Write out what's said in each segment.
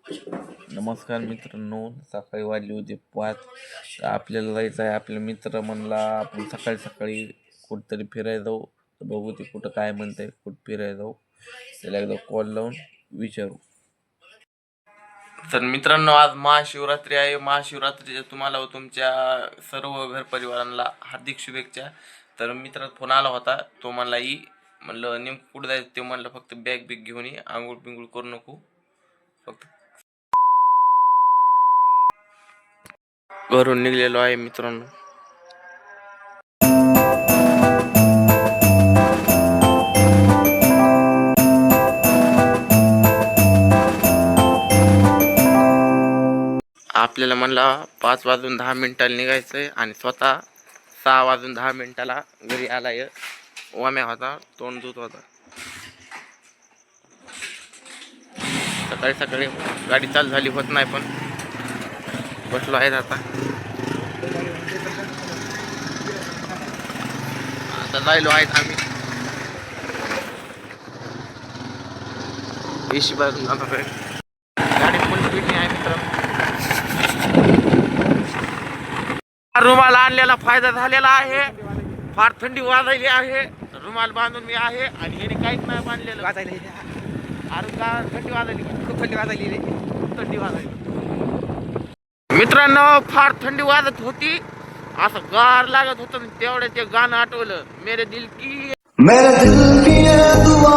नमस्कार मित्रांनो, सकाळी वाजले होते 5. तर आपल्याला जायचं आहे. आपला मित्र म्हणला आपण सकाळी सकाळी कुठंतरी फिरायला जाऊ. तर बघू ते कुठं काय म्हणतंय, कुठं फिरायला जाऊ. त्याला एकदा कॉल लावून विचारू. तर मित्रांनो, आज महाशिवरात्री आहे. महाशिवरात्रीच्या तुम्हाला व तुमच्या सर्व घर परिवारांना हार्दिक शुभेच्छा. तर मित्राचा फोन आला होता, तो म्हणला म्हणलं नेमकं कुठं जायचं. ते म्हणलं फक्त बॅग घेऊन ये, आंघोळ पिंघोळ करू नको, फक्त घरून निघलेलो आहे मित्रांनो. आपल्याला म्हणला 5 वाजून 10 मिनिटाला निघायचंय आणि स्वतः 6 वाजून 10 मिनिटाला घरी आलाय. वाम्या होता, तोंड धुत होता. सकाळी सकाळी गाडी चालू झाली होत नाही, पण बसलो आहेत आता जायलो आहेत आम्ही. एशी बाजून जाणार आहे. गाडी फुल स्पीडने आहे मित्रांनो. रुमाल आणलेला फायदा झालेला आहे. फार थंडी वाजायली आहे. रुमाल बांधून मी आहे आणि याने काहीच नाही बांधलेलं. अरे का थंडी वाजायली, खूप थंडी वाजायली रे, खूप थंडी वाजायली मित्रांनो. फार थंडी वाजत होती, असं गार लागत होतं. तेवढं ते गाणं आठवलं, मेरे दिल की दुआ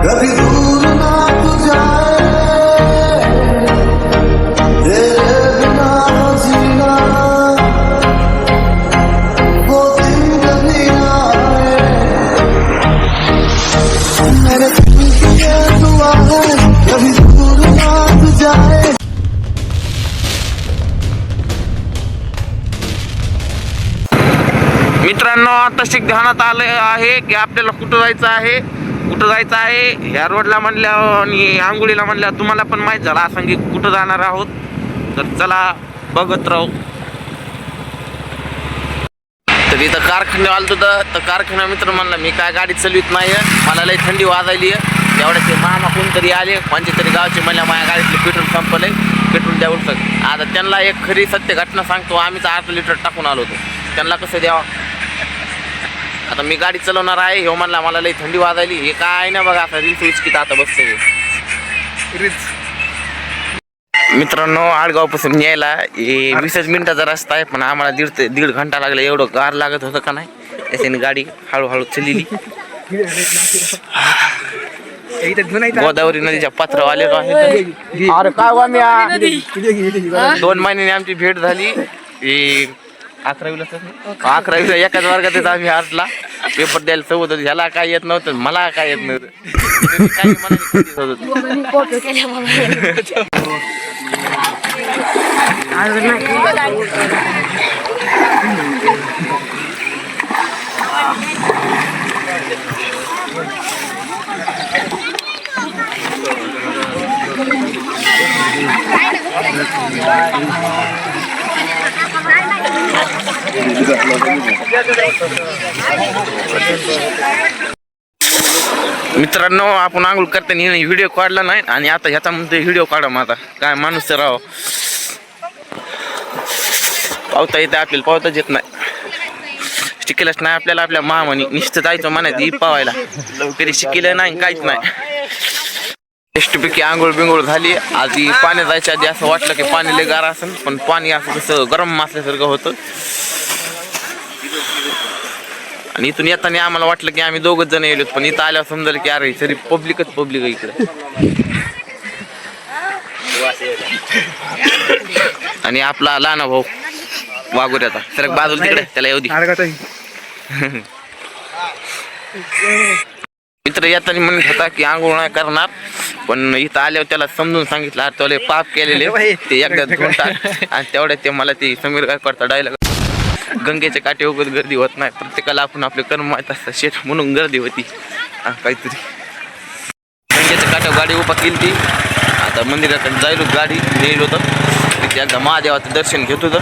कभी दूर ना तू जाए, तेरे बिना जीना वो दिन कभी ना आए. मेरे दिल की दुआ है कभी दूर ना तू जाए. मित्रांनो, आता ध्यानात आलं आहे की आपल्याला कुठं जायचं आहे. ह्या रोडला म्हणल्या आणि आंघोळीला म्हणल्या तुम्हाला पण माहीत झाला असं की कुठं जाणार आहोत. तर चला बघत राहू. तर इथं कारखान्यात आलो तर कारखाना मित्र म्हणला मी काय गाडी चालवित नाही, मला लई थंडी वाजायली आहे. तेवढ्या ते मामा कोणतरी आले, कोणते तरी गावचे, म्हणल्या माझ्या गाडीतलं पेट्रोल संपलंय, पेट्रोल द्यावं सर. आता त्यांना एक खरी सत्य घटना सांगतो. आम्हीच 8 लिटर टाकून आलो होतो. त्यांना कसं द्यावं. आता मी गाडी चालवणार आहे. हे म्हणला मला लई थंडी वाजायली. हे काय ना बघा, आता रील्स उचकीत आता बसते रील्स. मित्रांनो, आडगावपासून यायला 20 मिनिटाचा रस्ता आहे, पण आम्हाला दीड घंटा लागला. एवढं गार लागत होतं का नाही. त्याच्याने गाडी हळूहळू चालली. गोदावरी नदीच्या पात्रावर आलेलो आहे. अरे काय 2 महिन्याने आमची भेट झाली. 11वीला एकाच वर्गात येत आम्ही. आर्टला पेपर द्यायला सोबत होतो. ह्याला काय येत नव्हतं, मला काय येत नव्हतं. मित्रांनो, आपण आंघोळ करताना व्हिडिओ काढला नाही आणि आता ह्याचा मध्ये व्हिडिओ काढा. माझा काय माणूस राव, पावता येते आपल्याला, पावताच येत नाही. शिकेलच नाही आपल्याला. आपल्या मामानी निश्चित जायचं म्हणायचं पावायला, कधी शिकेलं नाही, काहीच नाही. बेस्टपैकी आंघोळ बिंघोळ झाली. आधी पाण्यात जायच्या आधी असं वाटलं की पाणी लय गार असेल, पण पाणी असं कसं गरम असल्यासारखं होतं. आणि इथून येताना आम्हाला वाटलं की आम्ही 2च जण येलो, पण इथं आल्यावर समजलं की अरे सरी पब्लिक आहे इकडे. आणि आपला लहान भाऊ वागुऱ्याचा सर बाजूला तिकडे, त्याला येऊ दे. मित्र येताना म्हणत होता की आंघोळ नाही करणार, पण इथं आल्यावर त्याला समजून सांगितलं त्याला पाप केलेले ते एकदा धुवून टाक. आणि तेवढ्या ते मला ते समीर गायकवाडचा डायलॉग, गंगेच्या काठी वगैरे गर्दी होत नाही, प्रत्येकाला आपण आपले कर्म माहीत असतात शेठ, म्हणून गर्दी होती. काहीतरी गंगेच्या काठ्यावर गाडी उभा केली ती. आता मंदिराकडे जायलो, गाडी नेलो होतं तिथे. एकदा महादेवाचं दर्शन घेत होतं.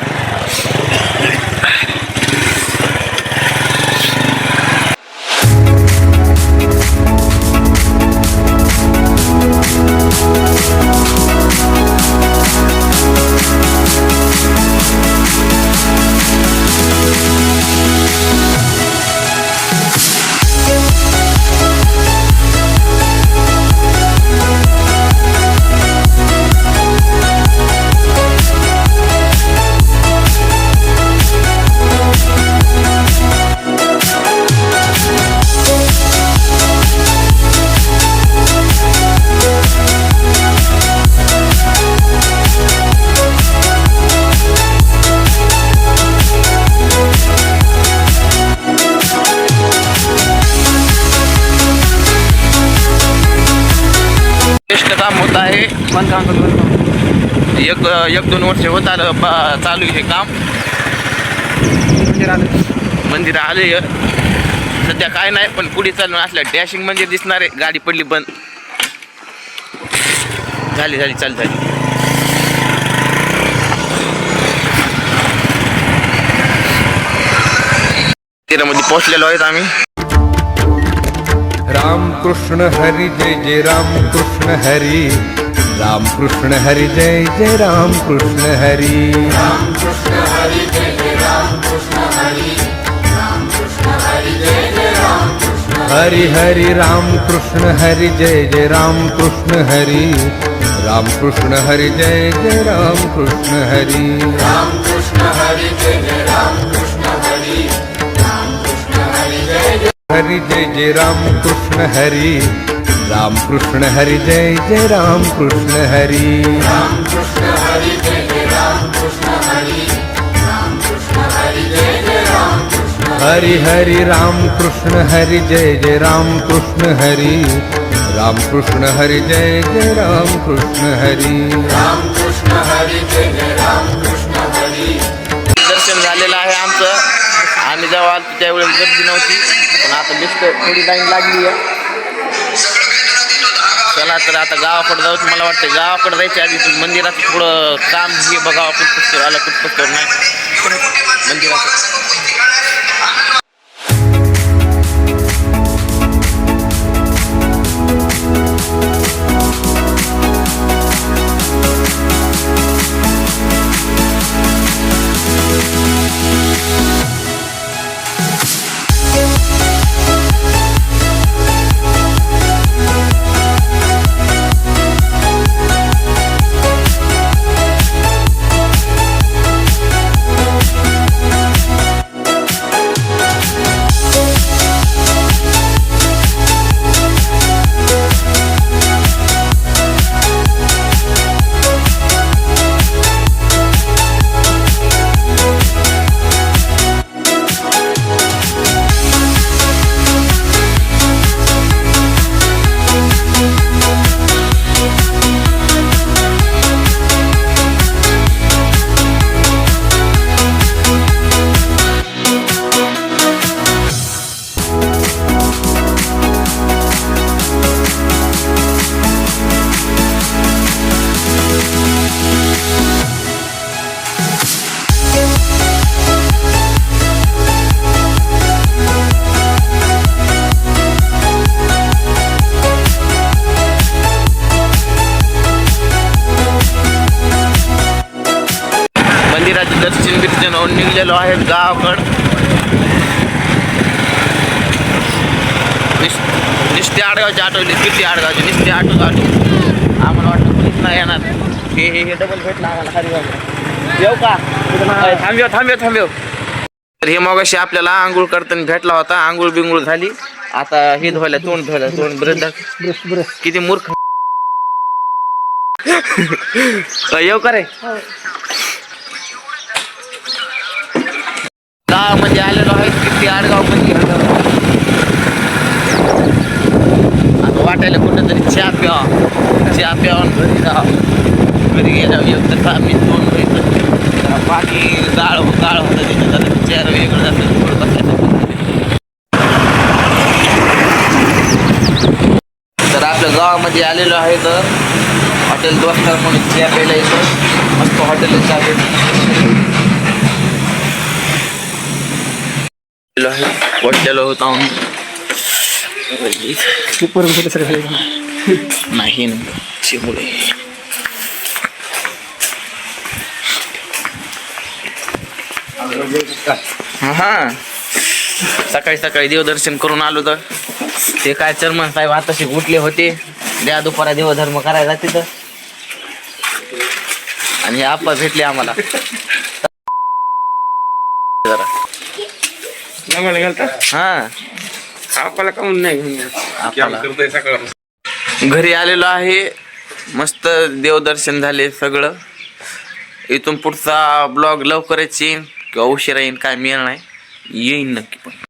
बेस्ट काम होत आहे. एक 2 वर्ष होत आलं चालू हे काम. मंदिर आले सध्या काय नाही, पण पुढे चालून असल्या डॅशिंग मंदिर दिसणार आहे. गाडी पडली बंद झाली चालू झाली. मंदिरामध्ये पोहोचलेलो आहेत आम्ही. राम कृष्ण हरी जय जय राम कृष्ण हरी. राम कृष्ण हरी जय जय राम कृष्ण हरी. राम कृष्ण हरी जय जय राम कृष्ण हरी. राम कृष्ण हरी जय जय राम कृष्ण हरी. हरी राम कृष्ण हरी जय जय राम कृष्ण हरी. राम कृष्ण हरी जय जय राम कृष्ण हरी. राम कृष्ण हरी जय जय राम कृष्ण हरी. राम कृष्ण हरी जय जय हरि जय जय राम कृष्ण हरि. राम कृष्ण हरि जय जय राम कृष्ण हरि. राम कृष्ण हरि जय जय राम कृष्ण हरि. राम कृष्ण हरि जय जय राम कृष्ण हरि. हरि राम कृष्ण हरि जय जय राम कृष्ण हरि. राम कृष्ण हरि जय जय राम कृष्ण हरि. राम कृष्ण हरि जय जय राम कृष्ण हरि. दर्शन झालेलं आहे आमचं. आम्ही जेव्हा आलो त्यावेळेस गर्दी नव्हती, पण आता दिसत थोडी लाईन लागली आहे. चला तर आता गावाकडे जाऊ. मला वाटतं गावाकडे जायच्या आधी मंदिराचं थोडं काम हे बघावं, कुठं आलं कुठं नाही मंदिराचं. दर्शन होऊन निघलेलो आहे गावाकड. निस्ते आडगावची आठवली, किती आडगावची निस्ते आठवत आम्हाला वाटतं कोणीच नाही येणार. हे डबल भेटला आम्हाला हरिगाव. येऊ का? थांबव. तर हे मगाशी आपल्याला आंघोळ करताना भेटला होता. आंघोळ बिंगोळ झाली. आता हे धुवायला तोंड ब्रश किती मूर्ख. येऊ का रे? गावामध्ये आलेलो आहे. किती आडगाव मध्ये आता वाटायला कुठं तरी चहा प्यावून घरी घरी गेल्यावर एक तर आम्ही 2 पाणी गाळ होतं त्याच्यात चेहरा वेगळं जातं. थोडं बसायचं. तर आपल्या गावामध्ये आलेलो आहे तर हॉटेल दोस्तर म्हणून चहा प्यायला येतो. मस्त हॉटेल चहा वाटलेलो होता नाही शिमुळे. हा सकाळी देवदर्शन करून आलो. तर ते काय चर्मन साहेब आताशी उठले होते. द्या दुपारा देवधर्म करायला तिथं, आणि हे आप्पा भेटले आम्हाला. हा आपल्याला काऊन नाही घरी आलेलो आहे. मस्त देवदर्शन झाले सगळं. इथून पुढचा ब्लॉग लवकरच येईन किंवा उशिरा येईन काय मिळणार नाही. येईन नक्की पण.